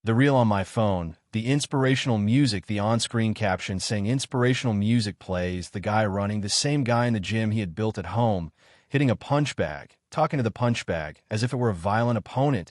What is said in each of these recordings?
The reel on my phone, the inspirational music, the on-screen caption saying inspirational music plays, the guy running, the same guy in the gym he had built at home, hitting a punch bag, talking to the punch bag as if it were a violent opponent,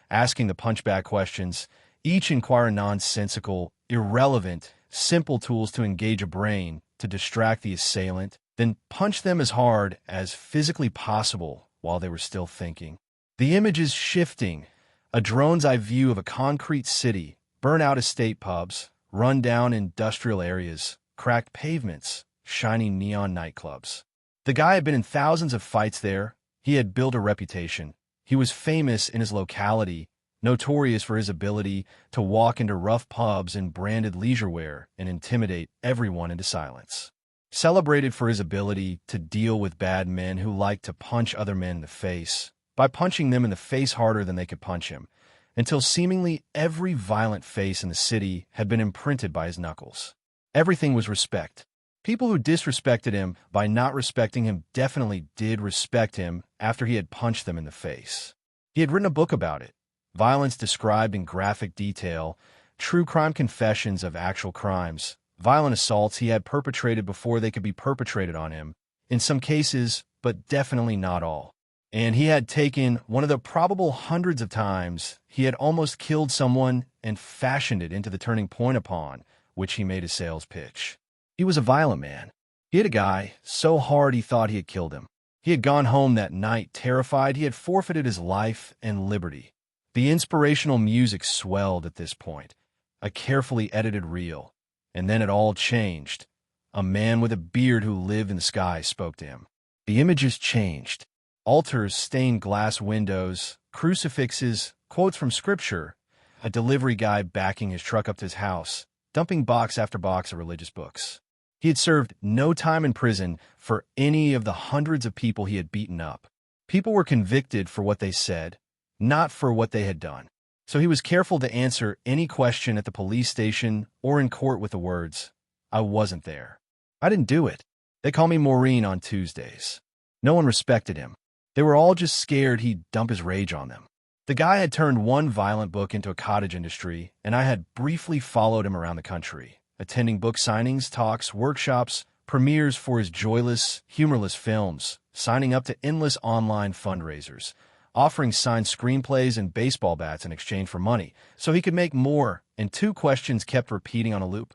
asking the punch bag questions, each inquire nonsensical, irrelevant, simple tools to engage a brain, to distract the assailant, then punch them as hard as physically possible while they were still thinking. The image is shifting. A drone's eye view of a concrete city, burnt-out estate pubs, run-down industrial areas, cracked pavements, shiny neon nightclubs. The guy had been in thousands of fights there. He had built a reputation. He was famous in his locality, notorious for his ability to walk into rough pubs in branded leisure wear and intimidate everyone into silence. Celebrated for his ability to deal with bad men who liked to punch other men in the face, by punching them in the face harder than they could punch him, until seemingly every violent face in the city had been imprinted by his knuckles. Everything was respect. People who disrespected him by not respecting him definitely did respect him after he had punched them in the face. He had written a book about it, violence described in graphic detail, true crime confessions of actual crimes, violent assaults he had perpetrated before they could be perpetrated on him, in some cases, but definitely not all. And he had taken one of the probable hundreds of times he had almost killed someone and fashioned it into the turning point upon which he made his sales pitch. He was a violent man. He hit a guy so hard he thought he had killed him. He had gone home that night terrified he had forfeited his life and liberty. The inspirational music swelled at this point, a carefully edited reel, and then it all changed. A man with a beard who lived in the sky spoke to him. The images changed. Altars, stained glass windows, crucifixes, quotes from scripture, a delivery guy backing his truck up to his house, dumping box after box of religious books. He had served no time in prison for any of the hundreds of people he had beaten up. People were convicted for what they said, not for what they had done. So he was careful to answer any question at the police station or in court with the words, "I wasn't there. I didn't do it. They call me Maureen on Tuesdays." No one respected him. They were all just scared he'd dump his rage on them. The guy had turned one violent book into a cottage industry, and I had briefly followed him around the country, attending book signings, talks, workshops, premieres for his joyless, humorless films, signing up to endless online fundraisers, offering signed screenplays and baseball bats in exchange for money, so he could make more, and two questions kept repeating on a loop.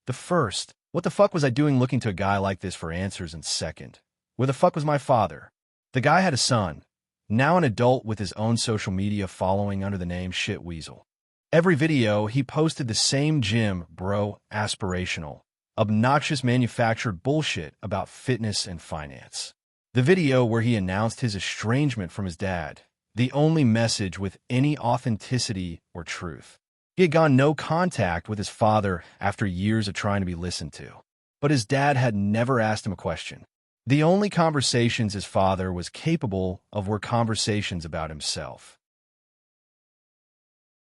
The first, what the fuck was I doing looking to a guy like this for answers? And second, where the fuck was my father? The guy had a son, now an adult with his own social media following under the name Shitweasel. Every video, he posted the same gym, bro, aspirational, obnoxious manufactured bullshit about fitness and finance. The video where he announced his estrangement from his dad, the only message with any authenticity or truth. He had gone no contact with his father after years of trying to be listened to. But his dad had never asked him a question. The only conversations his father was capable of were conversations about himself.